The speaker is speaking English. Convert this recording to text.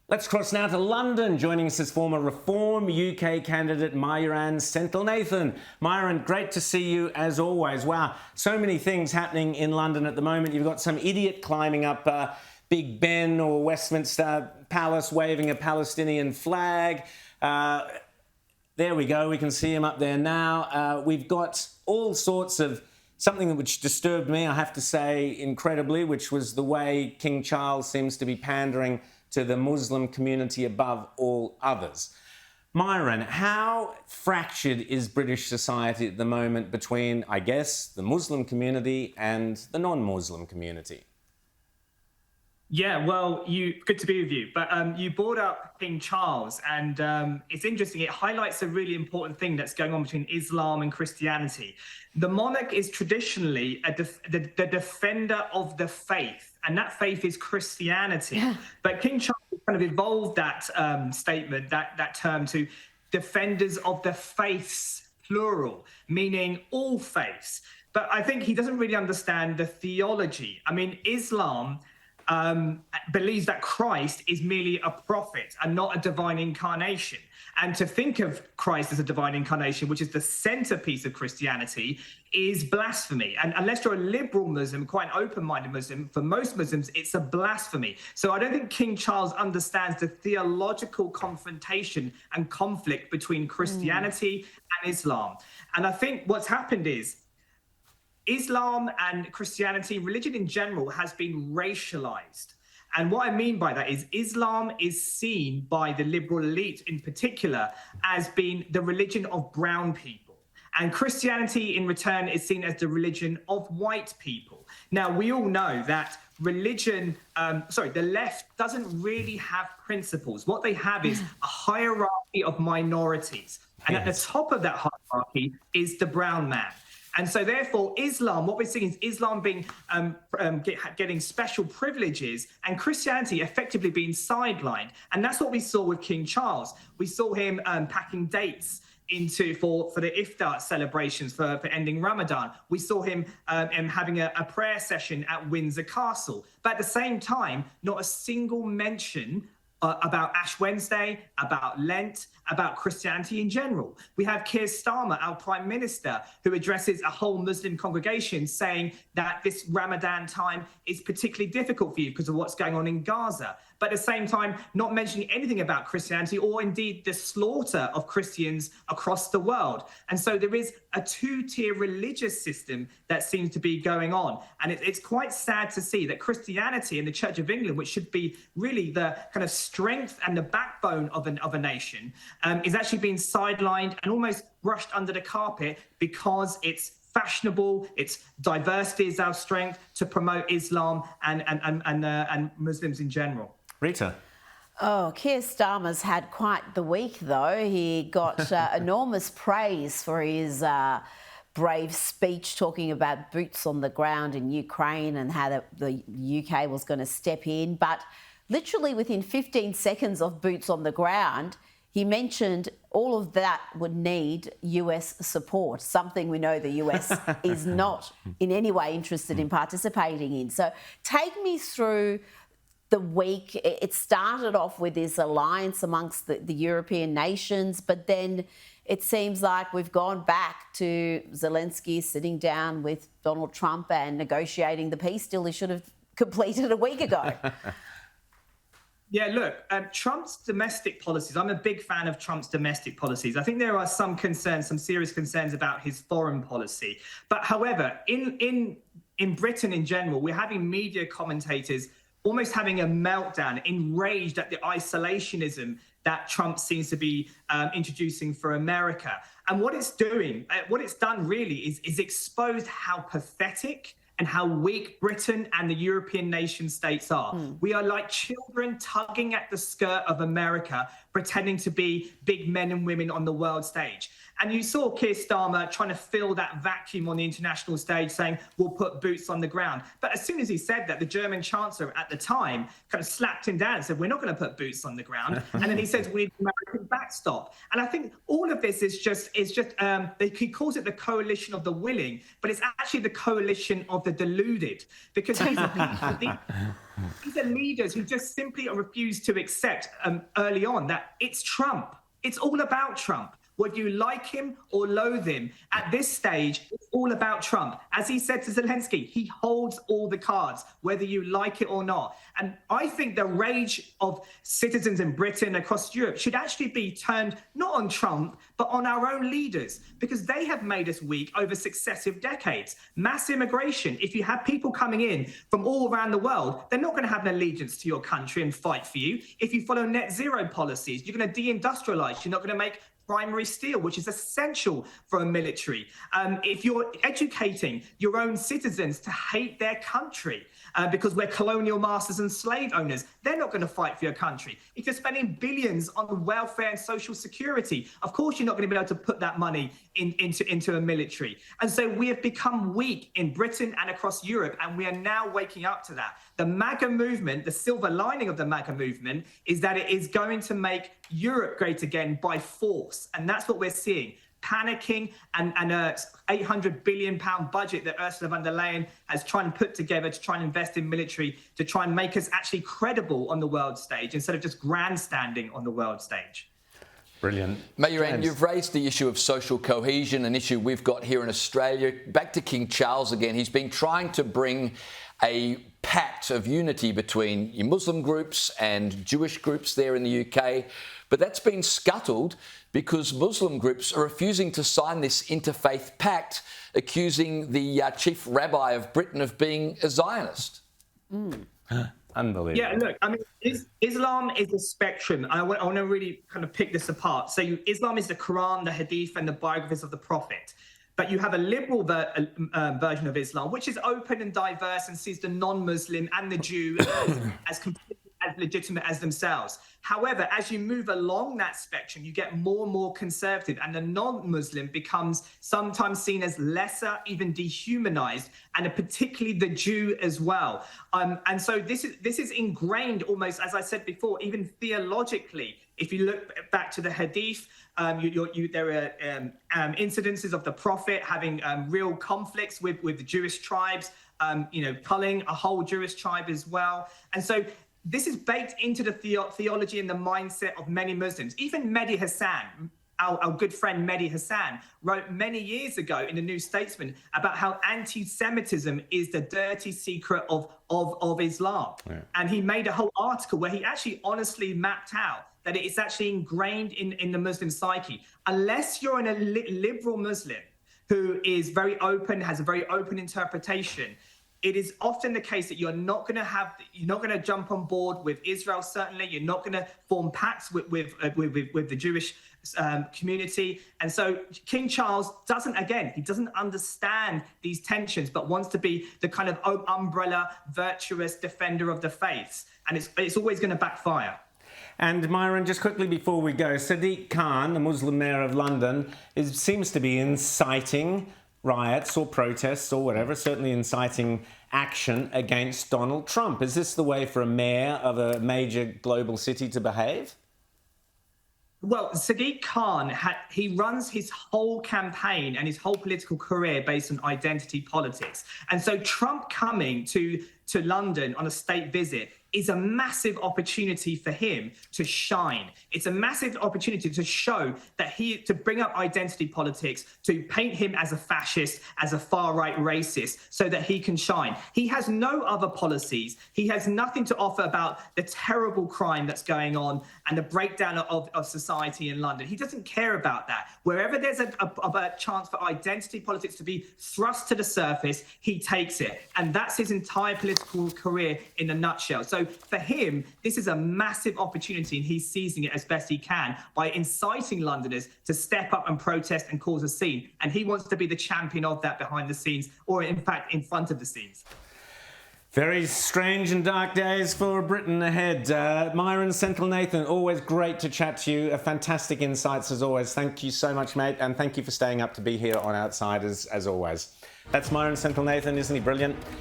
Let's cross now to London. Joining us is former Reform UK candidate Mayuran Senthilnathan. Mayuran, great to see you as always. Wow, so many things happening in London at the moment. You've got some idiot climbing up Big Ben or Westminster Palace waving a Palestinian flag. There we go, we can see him up there now. We've got all sorts of something which disturbed me, I have to say, incredibly, which was the way King Charles seems to be pandering to the Muslim community above all others. Mayuran, how fractured is British society at the moment between, I guess, the Muslim community and the non-Muslim community? Yeah, well, good to be with you. But you brought up King Charles, and it's interesting. It highlights a really important thing that's going on between Islam and Christianity. The monarch is traditionally the defender of the faith, and that faith is Christianity. Yeah. But King Charles kind of evolved that statement, that term, to defenders of the faiths, plural, meaning all faiths. But I think he doesn't really understand the theology. I mean, Islam believes that Christ is merely a prophet and not a divine incarnation. And to think of Christ as a divine incarnation, which is the centerpiece of Christianity, is blasphemy. And unless you're a liberal Muslim, quite an open-minded Muslim, for most Muslims, it's a blasphemy. So I don't think King Charles understands the theological confrontation and conflict between Christianity and Islam. And I think what's happened is Islam and Christianity, religion in general, has been racialized. And what I mean by that is Islam is seen by the liberal elite in particular as being the religion of brown people. And Christianity in return is seen as the religion of white people. Now, we all know that religion, the left doesn't really have principles. What they have is a hierarchy of minorities. And at the top of that hierarchy is the brown man. And so therefore, Islam, what we're seeing is Islam being getting special privileges and Christianity effectively being sidelined. And that's what we saw with King Charles. We saw him packing dates for the iftar celebrations for ending Ramadan. We saw him having a prayer session at Windsor Castle. But at the same time, not a single mention about Ash Wednesday, about Lent, about Christianity in general. We have Keir Starmer, our Prime Minister, who addresses a whole Muslim congregation saying that this Ramadan time is particularly difficult for you because of what's going on in Gaza. But at the same time, not mentioning anything about Christianity or indeed the slaughter of Christians across the world. And so there is a two-tier religious system that seems to be going on. And it's quite sad to see that Christianity and the Church of England, which should be really the kind of strength and the backbone of a nation, is actually being sidelined and almost brushed under the carpet because it's fashionable, its diversity is our strength to promote Islam and Muslims in general. Rita. Oh, Keir Starmer's had quite the week, though. He got enormous praise for his brave speech talking about boots on the ground in Ukraine and how the UK was going to step in. But literally within 15 seconds of boots on the ground, he mentioned all of that would need US support, something we know the US is not in any way interested in participating in. So take me through the week. It started off with this alliance amongst the European nations, but then it seems like we've gone back to Zelensky sitting down with Donald Trump and negotiating the peace deal he should have completed a week ago. Yeah, look, Trump's domestic policies, I'm a big fan of Trump's domestic policies. I think there are some concerns, some serious concerns about his foreign policy. But however, in Britain in general, we're having media commentators almost having a meltdown, enraged at the isolationism that Trump seems to be introducing for America. And what it's doing, what it's done really is exposed how pathetic and how weak Britain and the European nation states are. We are like children tugging at the skirt of America, pretending to be big men and women on the world stage. And you saw Keir Starmer trying to fill that vacuum on the international stage, saying, we'll put boots on the ground. But as soon as he said that, the German Chancellor at the time kind of slapped him down and said, we're not going to put boots on the ground. And then he says, we need an American backstop. And I think all of this is just he calls it the coalition of the willing, but it's actually the coalition of the deluded, because these are leaders who just simply refuse to accept early on that it's Trump. It's all about Trump. Whether you like him or loathe him, at this stage, it's all about Trump. As he said to Zelensky, he holds all the cards, whether you like it or not. And I think the rage of citizens in Britain, across Europe, should actually be turned not on Trump, but on our own leaders, because they have made us weak over successive decades. Mass immigration, if you have people coming in from all around the world, they're not going to have an allegiance to your country and fight for you. If you follow net zero policies, you're going to deindustrialize. You're not going to make primary steel, which is essential for a military. If you're educating your own citizens to hate their country because we're colonial masters and slave owners, they're not going to fight for your country. If you're spending billions on welfare and social security, of course you're not going to be able to put that money into a military. And so we have become weak in Britain and across Europe, and we are now waking up to that. The MAGA movement, the silver lining of the MAGA movement, is that it is going to make Europe great again by force. And that's what we're seeing. Panicking and a £800 billion budget that Ursula von der Leyen has tried and put together to try and invest in military, to try and make us actually credible on the world stage instead of just grandstanding on the world stage. Brilliant. Mayuran, you've raised the issue of social cohesion, an issue we've got here in Australia. Back to King Charles again. He's been trying to bring a pact of unity between Muslim groups and Jewish groups there in the UK. But that's been scuttled because Muslim groups are refusing to sign this interfaith pact, accusing the chief rabbi of Britain of being a Zionist. Unbelievable. Yeah, look, I mean, Islam is a spectrum. I want to really kind of pick this apart. So Islam is the Quran, the Hadith, and the biographies of the Prophet. But you have a liberal version of Islam, which is open and diverse and sees the non-Muslim and the Jew as completely as legitimate as themselves. However, as you move along that spectrum, you get more and more conservative, and the non-Muslim becomes sometimes seen as lesser, even dehumanized, and particularly the Jew as well. And so this is ingrained almost, as I said before, even theologically. If you look back to the Hadith, there are incidences of the Prophet having real conflicts with the Jewish tribes, culling a whole Jewish tribe as well. And so this is baked into the theology and the mindset of many Muslims. Even Mehdi Hassan, our good friend Mehdi Hassan, wrote many years ago in the New Statesman about how anti-Semitism is the dirty secret of Islam. Yeah. And he made a whole article where he actually honestly mapped out that it's actually ingrained in the Muslim psyche. Unless you're a liberal Muslim who is very open, has a very open interpretation, it is often the case that you're not going to jump on board with Israel. Certainly, you're not going to form pacts with the Jewish community. And so King Charles doesn't understand these tensions, but wants to be the kind of umbrella, virtuous defender of the faiths. And it's always going to backfire. And Mayuran, just quickly before we go, Sadiq Khan, the Muslim mayor of London, seems to be inciting riots or protests or whatever, certainly inciting action against Donald Trump. Is this the way for a mayor of a major global city to behave? Well, Sadiq Khan, he runs his whole campaign and his whole political career based on identity politics. And so Trump coming to London on a state visit is a massive opportunity for him to shine. It's a massive opportunity to show that to bring up identity politics, to paint him as a fascist, as a far-right racist, so that he can shine. He has no other policies. He has nothing to offer about the terrible crime that's going on and the breakdown of society in London. He doesn't care about that. Wherever there's a chance for identity politics to be thrust to the surface, he takes it. And that's his entire political career in a nutshell. So for him, this is a massive opportunity, and he's seizing it as best he can by inciting Londoners to step up and protest and cause a scene. And he wants to be the champion of that behind the scenes, or in fact, in front of the scenes. Very strange and dark days for Britain ahead. Mayuran Senthilnathan, always great to chat to you. Fantastic insights as always. Thank you so much, mate, and thank you for staying up to be here on Outsiders as always. That's Mayuran Senthilnathan, isn't he brilliant?